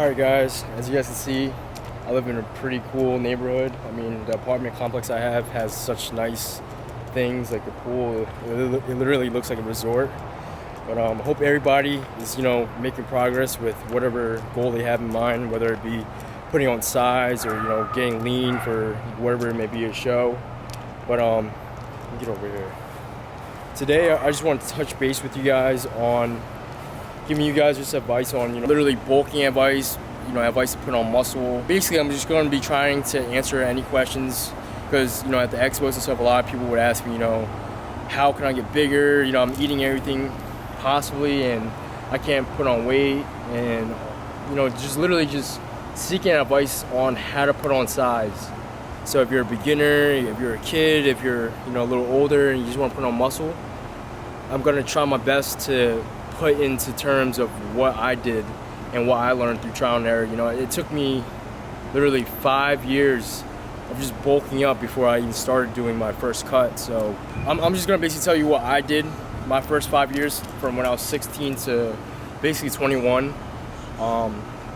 Alright guys, as you guys can see, I live in a pretty cool neighborhood. I mean, the apartment complex I have has such nice things like the pool. It literally looks like a resort. But I hope everybody is, making progress with whatever goal they have in mind, whether it be putting on size or, getting lean for whatever it may be a show. But let me get over here. Today, I just want to touch base with you guys on giving you guys just advice on, literally bulking advice, advice to put on muscle. Basically, I'm just going to be trying to answer any questions because, at the expos and stuff, a lot of people would ask me, how can I get bigger? I'm eating everything possibly and I can't put on weight, and, just literally just seeking advice on how to put on size. So if you're a beginner, if you're a kid, if you're, a little older and you just want to put on muscle, I'm going to try my best to put into terms of what I did and what I learned through trial and error. It took me literally 5 years of just bulking up before I even started doing my first cut. So I'm just gonna basically tell you what I did my first 5 years from when I was 16 to basically 21. I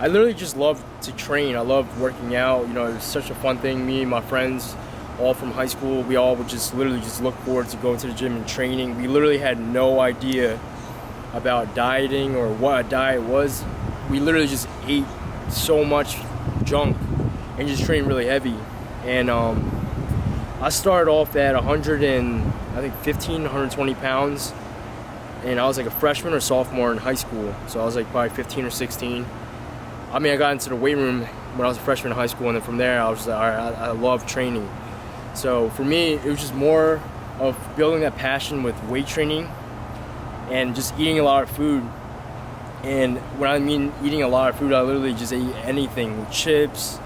literally just loved to train. I loved working out. It was such a fun thing. Me and my friends, all from high school, we all would just literally just look forward to going to the gym and training. We literally had no idea about dieting or what a diet was. We literally just ate so much junk and just trained really heavy. And I started off at 120 pounds, and I was like a freshman or sophomore in high school, so I was like probably 15 or 16. I got into the weight room when I was a freshman in high school, and then from there I was just like, all right, I love training. So for me, it was just more of building that passion with weight training and just eating a lot of food. And when I mean eating a lot of food, I literally just ate anything, chips,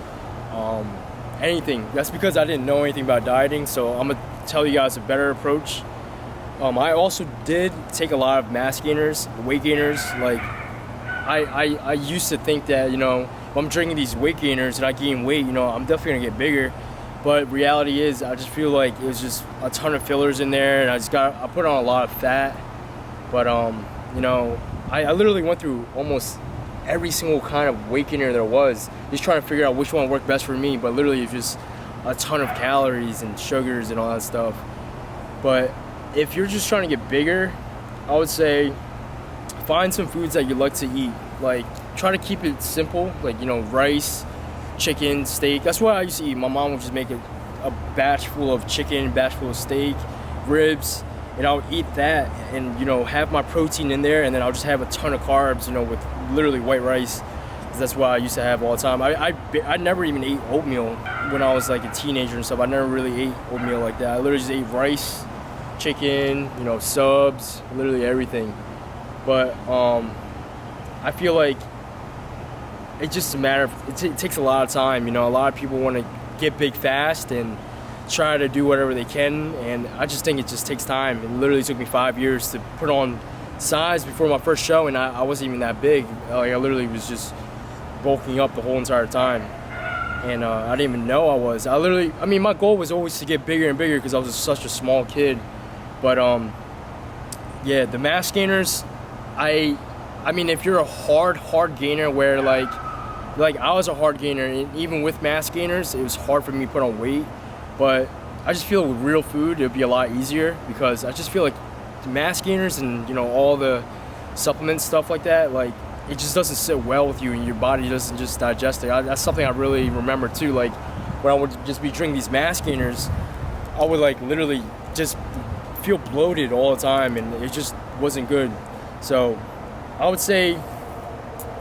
anything. That's because I didn't know anything about dieting, so I'm gonna tell you guys a better approach. I also did take a lot of mass gainers, weight gainers. Like I used to think that, if I'm drinking these weight gainers and I gain weight, I'm definitely gonna get bigger. But reality is, I just feel like it was just a ton of fillers in there, and I put on a lot of fat. But I literally went through almost every single kind of weight gainer there was, just trying to figure out which one worked best for me. But literally it's just a ton of calories and sugars and all that stuff. But if you're just trying to get bigger, I would say find some foods that you like to eat. Like, try to keep it simple, like, rice, chicken, steak. That's what I used to eat. My mom would just make a batch full of chicken, batch full of steak, ribs, and I would eat that and, have my protein in there, and then I'll just have a ton of carbs, with literally white rice, because that's what I used to have all the time. I never even ate oatmeal when I was like a teenager and stuff. I never really ate oatmeal like that. I literally just ate rice, chicken, subs, literally everything. But I feel like it's just a matter of, it takes a lot of time. A lot of people want to get big fast and try to do whatever they can, and I just think it just takes time. It literally took me 5 years to put on size before my first show, and I wasn't even that big. Like, I literally was just bulking up the whole entire time, and I didn't even know I was. My goal was always to get bigger and bigger because I was such a small kid. But yeah, the mass gainers, if you're a hard gainer where like I was a hard gainer, and even with mass gainers, it was hard for me to put on weight. But I just feel with real food, it would be a lot easier, because I just feel like mass gainers and, all the supplements, stuff like that, like, it just doesn't sit well with you, and your body doesn't just digest it. That's something I really remember too. Like, when I would just be drinking these mass gainers, I would like literally just feel bloated all the time, and it just wasn't good. So I would say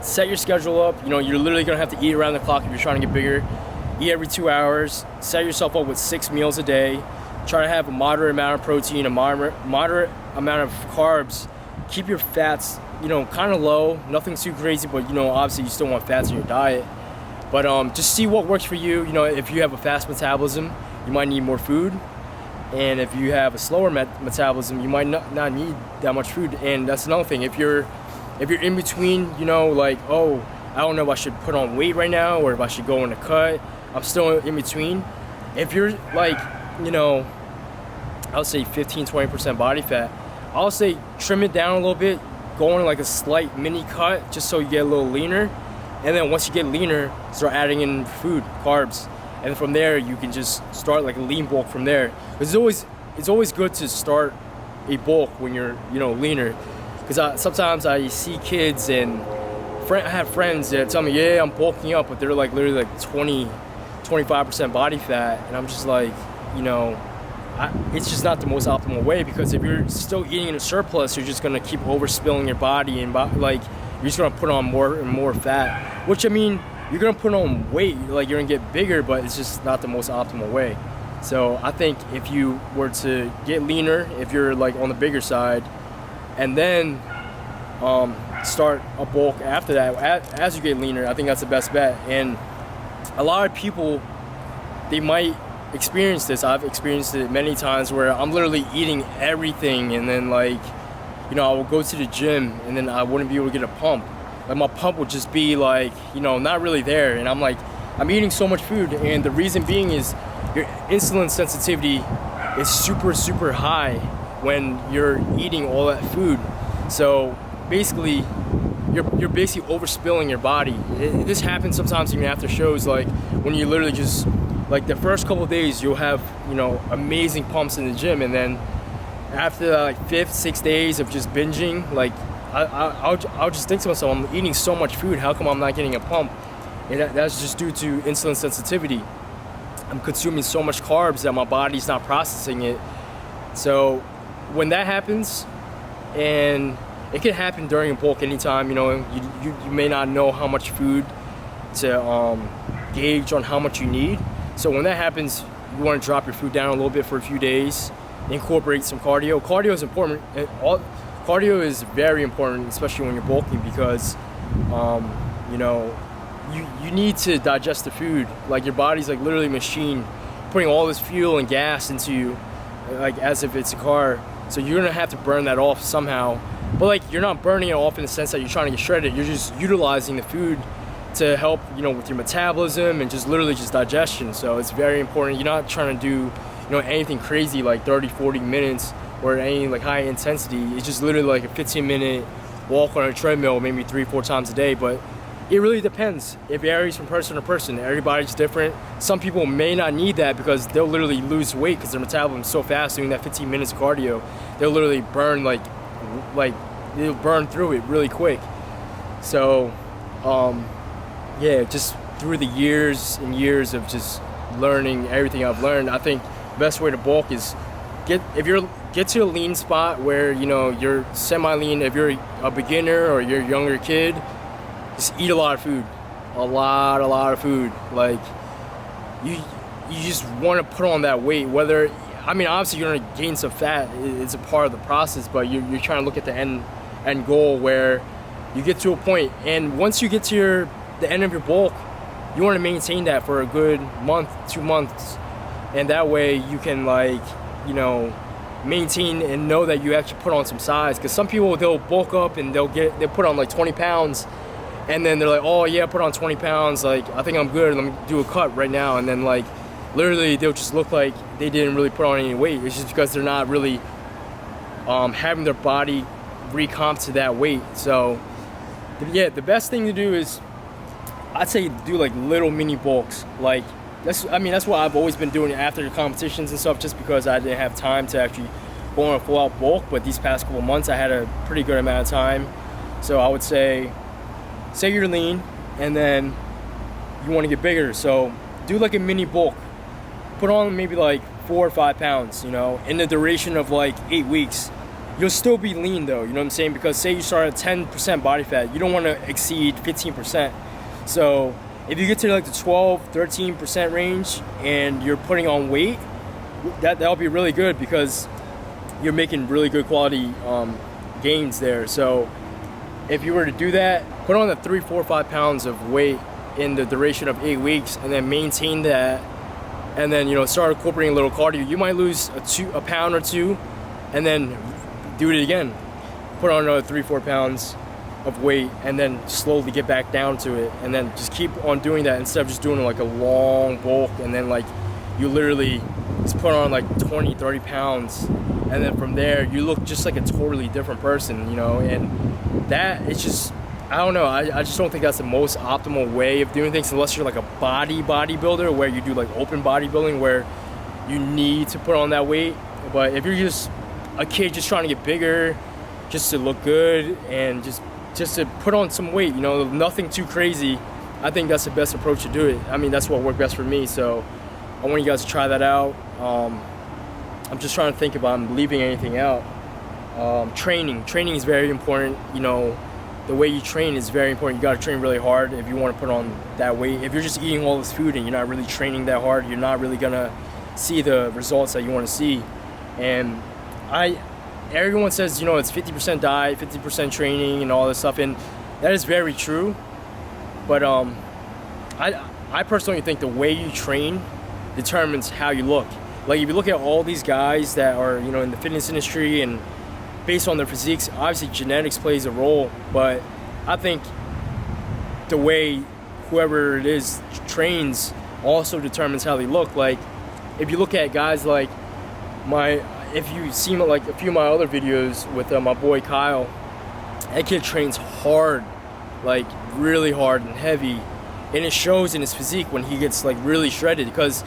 set your schedule up. You're literally gonna have to eat around the clock if you're trying to get bigger. Eat every 2 hours. Set yourself up with 6 meals a day. Try to have a moderate amount of protein, a moderate amount of carbs. Keep your fats, kind of low. Nothing too crazy, but obviously you still want fats in your diet. But just see what works for you. If you have a fast metabolism, you might need more food, and if you have a slower metabolism, you might not need that much food. And that's another thing. If you're in between, like, oh, I don't know if I should put on weight right now or if I should go in a cut, I'm still in between. If you're like, I would say 15-20% body fat, I'll say trim it down a little bit, go on like a slight mini cut just so you get a little leaner, And then once you get leaner, start adding in food, carbs. And then from there, you can just start like a lean bulk from there. It's always good to start a bulk when you're, you know, leaner. Because sometimes I see kids and I have friends that tell me, yeah, I'm bulking up, but they're like literally like 25% body fat. And I'm just like, you know, it's just not the most optimal way, because if you're still eating in a surplus, you're just gonna keep overspilling your body, and like you're just gonna put on more and more fat, which, I mean, you're gonna put on weight, like you're gonna get bigger, but it's just not the most optimal way. So I think if you were to get leaner, if you're like on the bigger side, and then start a bulk after that as you get leaner, I think that's the best bet. And a lot of people, they might experience this. I've experienced it many times where I'm literally eating everything, and then, like, you know, I will go to the gym and then I wouldn't be able to get a pump. Like my pump would just be like, you know, not really there, and I'm like, I'm eating so much food, and the reason being is your insulin sensitivity is super high when you're eating all that food. So basically you're basically overspilling your body. This happens sometimes even after shows, like when you literally just, like, the first couple of days you'll have, you know, amazing pumps in the gym, and then after like 5th, 6th days of just binging, like I'll just think to myself, I'm eating so much food, how come I'm not getting a pump? And that's just due to insulin sensitivity. I'm consuming so much carbs that my body's not processing it. So when that happens, and it can happen during a bulk anytime, you know, you may not know how much food to gauge on how much you need. So when that happens, you want to drop your food down a little bit for a few days, incorporate some cardio. Cardio is important. Cardio is very important, especially when you're bulking, because you know, you need to digest the food. Like, your body's like literally a machine putting all this fuel and gas into you, like as if it's a car. So you're gonna have to burn that off somehow. But like, you're not burning it off in the sense that you're trying to get shredded. You're just utilizing the food to help, you know, with your metabolism and just literally just digestion. So it's very important. You're not trying to do, you know, anything crazy like 30-40 minutes or any like high intensity. It's just literally like a 15-minute walk on a treadmill, maybe 3-4 times a day. But it really depends. It varies from person to person. Everybody's different. Some people may not need that because they'll literally lose weight because their metabolism is so fast doing that 15 minutes of cardio. They'll literally burn like they'll burn through it really quick. So yeah, just through the years and years of just learning everything I've learned, I think the best way to bulk is get to a lean spot where, you know, you're semi-lean. If you're a beginner or you're a younger kid, just eat a lot of food, a lot of food. Like, you just want to put on that weight. Whether, I mean, obviously you're gonna gain some fat, it's a part of the process, but you're trying to look at the end goal where you get to a point, and once you get to the end of your bulk, you want to maintain that for a good month, 2 months, and that way you can, like, you know, maintain and know that you actually put on some size. Because some people, they'll bulk up and they'll put on like 20 pounds, and then they're like, oh yeah, put on 20 pounds, like, I think I'm good, let me do a cut right now. And then, like, literally they'll just look like they didn't really put on any weight. It's just because they're not really having their body recomp to that weight. So yeah, the best thing to do is, I'd say, do like little mini bulks. Like, that's what I've always been doing after the competitions and stuff, just because I didn't have time to actually go on a full out bulk. But these past couple months I had a pretty good amount of time. So I would say you're lean and then you want to get bigger, so do like a mini bulk. Put on maybe like 4 or 5 pounds, you know, in the duration of like 8 weeks. You'll still be lean though, you know what I'm saying? Because say you start at 10% body fat, you don't want to exceed 15%. So if you get to like the 12-13% range and you're putting on weight, that'll be really good, because you're making really good quality gains there. So if you were to do that, put on the 3, 4, 5 pounds of weight in the duration of 8 weeks, and then maintain that, and then, you know, start incorporating a little cardio. You might lose a pound or 2, and then do it again. Put on another 3, 4 pounds of weight, and then slowly get back down to it, and then just keep on doing that instead of just doing like a long bulk, and then like you literally just put on like 20-30 pounds, and then from there you look just like a totally different person, you know. And that, it's just, I don't know. I just don't think that's the most optimal way of doing things, unless you're like a bodybuilder where you do like open bodybuilding where you need to put on that weight. But if you're just a kid just trying to get bigger, just to look good and just to put on some weight, you know, nothing too crazy, I think that's the best approach to do it. I mean, that's what worked best for me. So I want you guys to try that out. I'm just trying to think if I'm leaving anything out. Training is very important. You know, the way you train is very important. You got to train really hard if you want to put on that weight. If you're just eating all this food and you're not really training that hard, you're not really gonna see the results that you want to see. And everyone says, you know, it's 50% diet, 50% training, and all this stuff, and that is very true. But I personally think the way you train determines how you look. Like if you look at all these guys that are, you know, in the fitness industry and based on their physiques, obviously genetics plays a role, but I think the way whoever it is trains also determines how they look. Like if you look at guys like if you see like a few of my other videos with my boy Kyle, that kid trains hard, like really hard and heavy, and it shows in his physique when he gets like really shredded. Because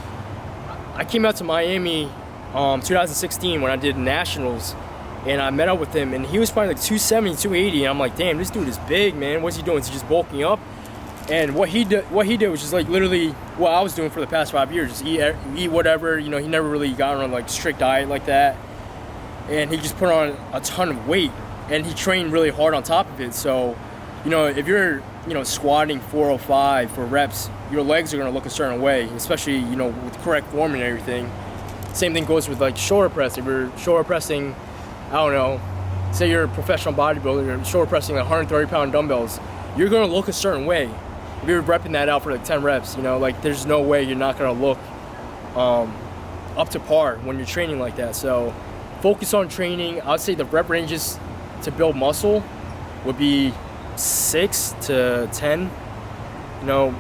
I came out to Miami 2016 when I did nationals, and I met up with him, and he was probably like 270, 280, and I'm like, damn, this dude is big, man. What's he doing? Is he just bulking up? And what he did was just like literally what I was doing for the past 5 years. Just eat whatever, you know. He never really got on like strict diet like that, and he just put on a ton of weight, and he trained really hard on top of it. So, you know, if you're, you know, squatting 405 for reps, your legs are gonna look a certain way, especially, you know, with correct form and everything. Same thing goes with like shoulder press. If you're shoulder pressing, I don't know, say you're a professional bodybuilder, you're shoulder pressing like 130-pound dumbbells, you're gonna look a certain way. If you're repping that out for like 10 reps, you know, like there's no way you're not gonna look up to par when you're training like that. So focus on training. I'd say the rep ranges to build muscle would be 6 to 10. You know,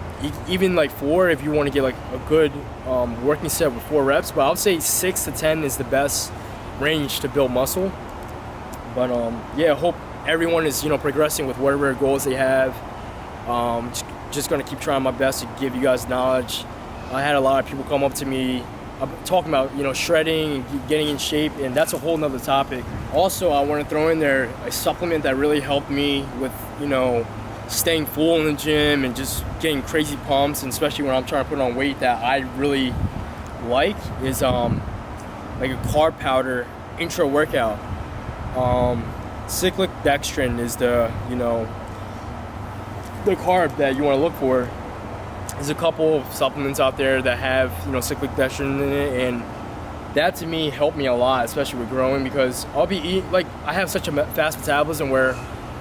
even like 4 if you want to get like a good working set with 4 reps. But I would say 6 to 10 is the best range to build muscle. But yeah, I hope everyone is, you know, progressing with whatever goals they have. Just gonna keep trying my best to give you guys knowledge. I had a lot of people come up to me talking about, you know, shredding and getting in shape, and that's a whole nother topic. Also, I want to throw in there a supplement that really helped me with, you know, staying full in the gym and just getting crazy pumps, and especially when I'm trying to put on weight, that I really like is like a carb powder intra-workout. Cyclic dextrin is the, you know, the carb that you want to look for. There's a couple of supplements out there that have, you know, cyclic dextrin in it, and that to me helped me a lot, especially with growing, because I'll be eating, like, I have such a fast metabolism where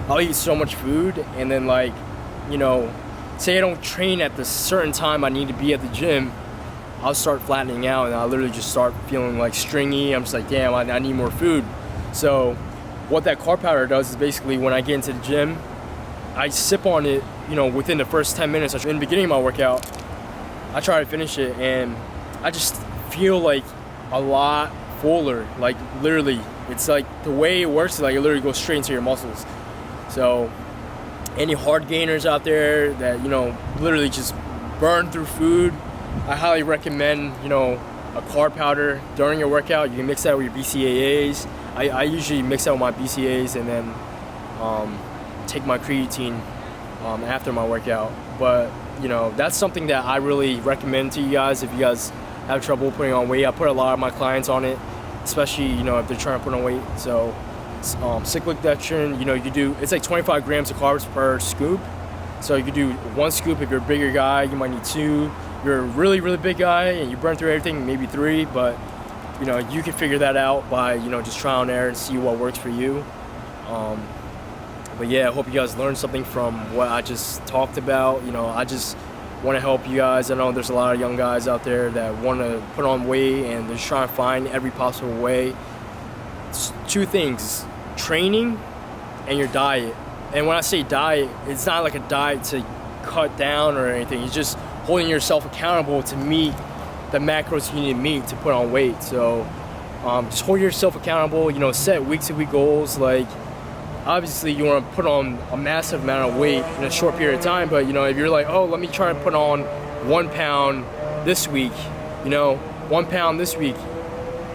I'll eat so much food, and then, like, you know, say I don't train at the certain time I need to be at the gym, I'll start flattening out, and I'll literally just start feeling like stringy. I'm just like, damn, I need more food. So what that carb powder does is basically when I get into the gym, I sip on it, you know, within the first 10 minutes. In the beginning of my workout, I try to finish it, and I just feel like a lot fuller. Like literally, it's like the way it works is like it literally goes straight into your muscles. So any hard gainers out there that, you know, literally just burn through food, I highly recommend, you know, a carb powder during your workout. You can mix that with your BCAAs. I usually mix that with my BCAAs and then take my creatine after my workout. But, you know, that's something that I really recommend to you guys if you guys have trouble putting on weight. I put a lot of my clients on it, especially, you know, if they're trying to put on weight. So cyclic dextrin, you know, you could do, it's like 25 grams of carbs per scoop. So you could do 1 scoop. If you're a bigger guy, you might need 2. If you're a really, really big guy and you burn through everything, maybe 3. But, you know, you can figure that out by, you know, just trial and error and see what works for you. But yeah, I hope you guys learned something from what I just talked about. You know, I just want to help you guys. I know there's a lot of young guys out there that want to put on weight and they're just trying to find every possible way. It's 2 things, training and your diet. And when I say diet, it's not like a diet to cut down or anything. It's just holding yourself accountable to meet the macros you need to meet to put on weight. So just hold yourself accountable, you know, set week-to-week goals. Like, obviously you want to put on a massive amount of weight in a short period of time, but if you're like, oh, let me try and put on 1 pound this week, 1 pound this week,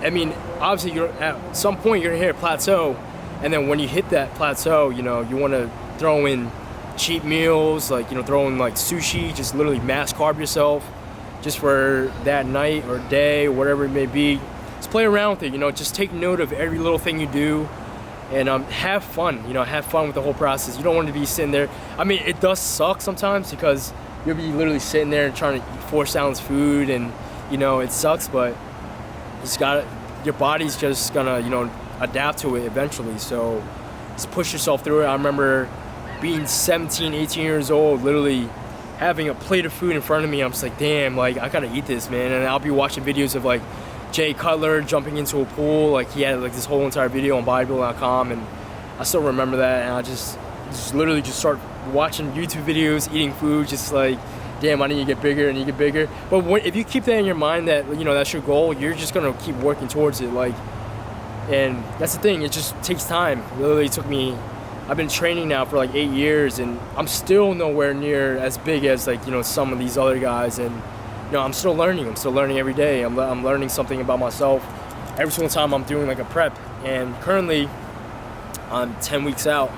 I mean, obviously you're at some point you're gonna hit a plateau, and then when you hit that plateau, you want to throw in cheap meals, like throw in like sushi, just literally mass carb yourself just for that night or day or whatever it may be. Just play around with it, just take note of every little thing you do, and have fun, have fun with the whole process. You don't want to be sitting there. I mean, it does suck sometimes because you'll be literally sitting there and trying to force down this food, and it sucks, but your body's just gonna adapt to it eventually. So just push yourself through it. I remember being 17, 18 years old, literally having a plate of food in front of me. I'm just like, damn, like I gotta eat this, man. And I'll be watching videos of like Jay Cutler jumping into a pool. Like he had like this whole entire video on bodybuilding.com, and I still remember that. And I just literally start watching YouTube videos, eating food, just like, damn, I need to get bigger, and you get bigger. But if you keep that in your mind that that's your goal, you're just gonna keep working towards it. Like, and that's the thing. It just takes time. It literally took me. I've been training now for like 8 years, and I'm still nowhere near as big as like some of these other guys. And I'm still learning. I'm still learning every day. I'm learning something about myself every single time I'm doing like a prep. And currently, I'm 10 weeks out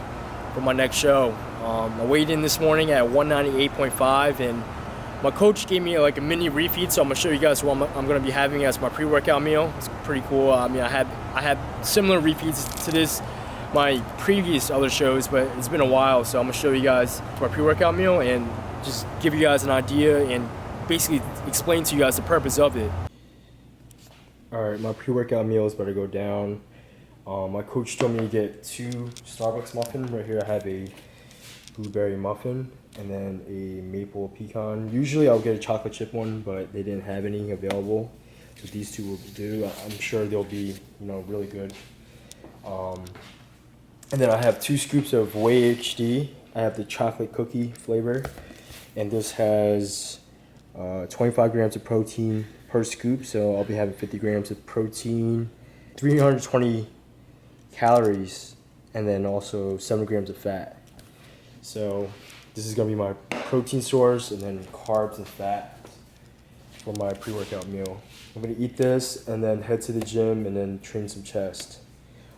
from my next show. I weighed in this morning at 198.5, and my coach gave me like a mini refeed, so I'm gonna show you guys what I'm gonna be having as my pre-workout meal. It's pretty cool. I mean, I had similar refeeds to this my previous other shows, but it's been a while, so I'm gonna show you guys my pre-workout meal and just give you guys an idea and basically explain to you guys the purpose of it. All right, my pre-workout meal is about to go down. My coach told me to get 2 Starbucks muffins. Right here I have a blueberry muffin and then a maple pecan. Usually I'll get a chocolate chip one, but they didn't have any available, so these 2 will do. I'm sure they'll be really good. And then I have 2 scoops of Whey HD. I have the chocolate cookie flavor, and this has 25 grams of protein per scoop, so I'll be having 50 grams of protein, 320 calories, and then also 7 grams of fat. So this is gonna be my protein source, and then carbs and fat for my pre-workout meal. I'm gonna eat this and then head to the gym and then train some chest.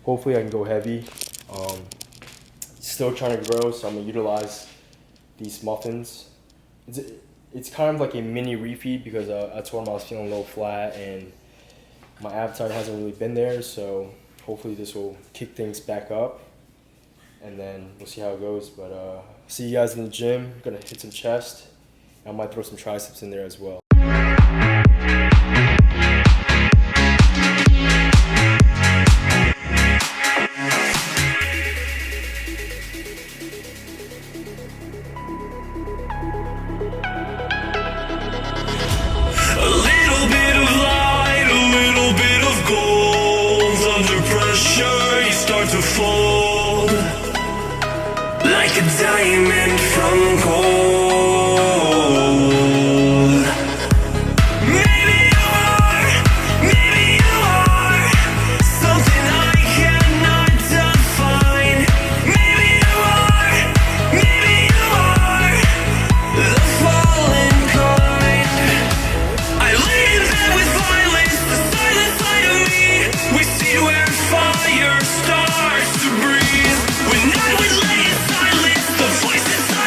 Hopefully I can go heavy. Still trying to grow, so I'm gonna utilize these muffins. It's kind of like a mini refeed because I told him I was feeling a little flat and my appetite hasn't really been there, so hopefully this will kick things back up, and then we'll see how it goes. But see you guys in the gym. I'm gonna hit some chest. I might throw some triceps in there as well. To fold like a diamond from gold. Maybe you are something I cannot define. Maybe you are the fallen kind. I lay in bed with violence, the silent side of me. We see where fire starts to breathe. When none would lay in silence, the voice inside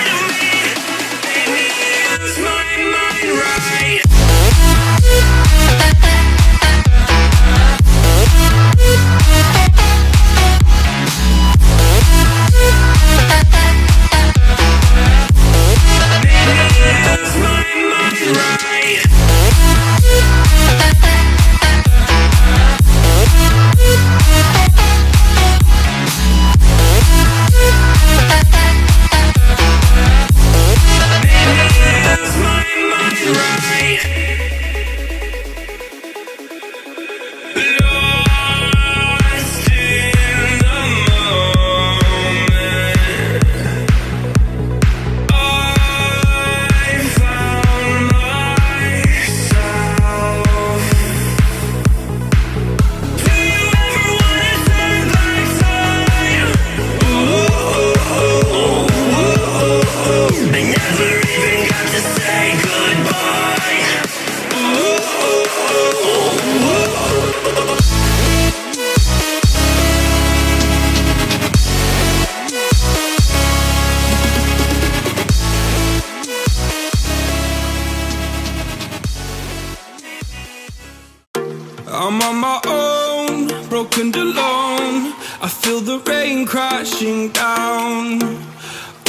I'm on my own, broken alone. I feel the rain crashing down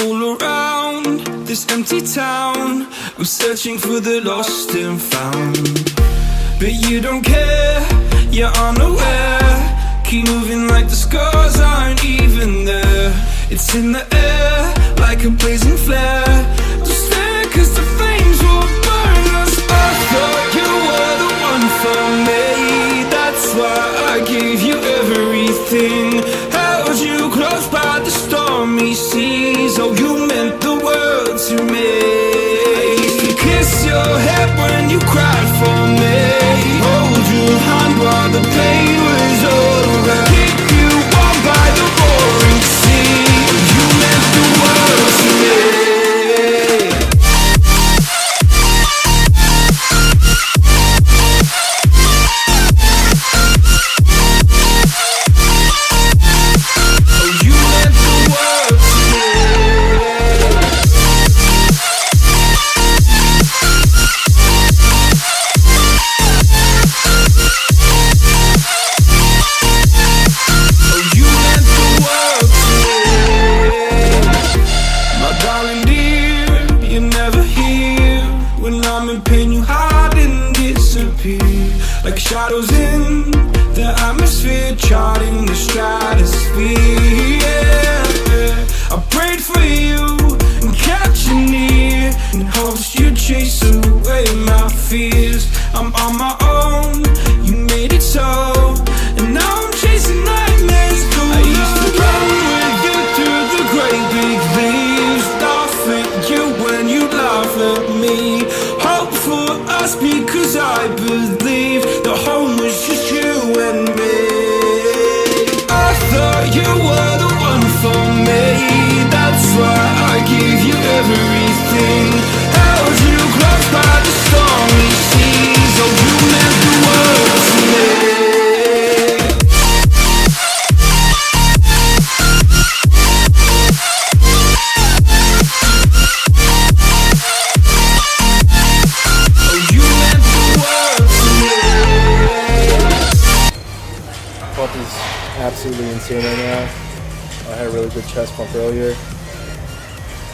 all around this empty town. I'm searching for the lost and found, but you don't care, you're unaware. Keep moving like the scars aren't even there. It's in the air like a blazing flare. Don't stare cause the flames will burn us. I thought you were the one for me, that's why I gave you everything. Held you close by the stormy seas. Oh, you meant the world to me. I used to kiss your head when you cried for me. Hold your hand while the pain was over. Keep you warm by the roaring sea. You meant the world to me. Like shadows in the atmosphere, charting the stratosphere. Yeah. I prayed for you and kept you near, in hopes you'd chase away my fears. I'm on my own, you made it so, and now I'm chasing nightmares through. I used to run with you through the great big leaves, laugh at you when you laugh at me. Hope for us because I believe the home was just you and me. I thought you were the one for me, that's why I gave you everything. Held you close by the stormy seas. Oh, you meant the world to me. Pump is absolutely insane right now. I had a really good chest pump earlier.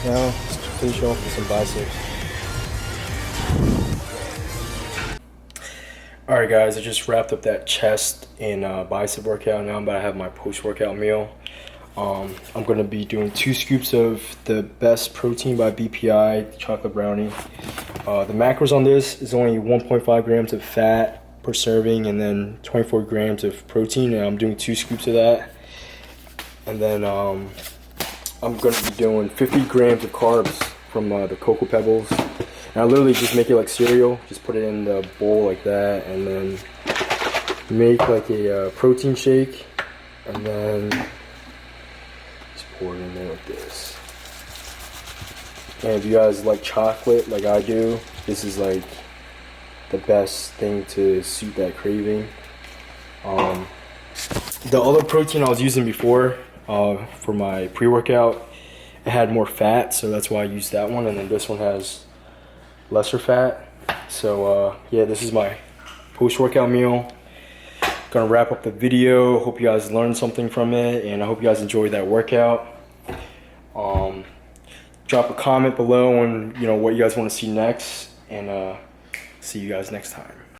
Now, just finish off with some biceps. Alright guys, I just wrapped up that chest and bicep workout. Now I'm about to have my post-workout meal. I'm going to be doing 2 scoops of the Best Protein by BPI, the chocolate brownie. The macros on this is only 1.5 grams of fat per serving and then 24 grams of protein, and I'm doing 2 scoops of that. And then I'm going to be doing 50 grams of carbs from the Cocoa Pebbles. And I literally just make it like cereal, just put it in the bowl like that, and then make like a protein shake, and then just pour it in there like this. And if you guys like chocolate like I do, this is like the best thing to suit that craving. The other protein I was using before for my pre-workout, it had more fat, so that's why I used that one, and then this one has lesser fat. So yeah, this is my post-workout meal. Gonna wrap up the video. Hope you guys learned something from it, and I hope you guys enjoyed that workout. Drop a comment below on what you guys want to see next, and see you guys next time.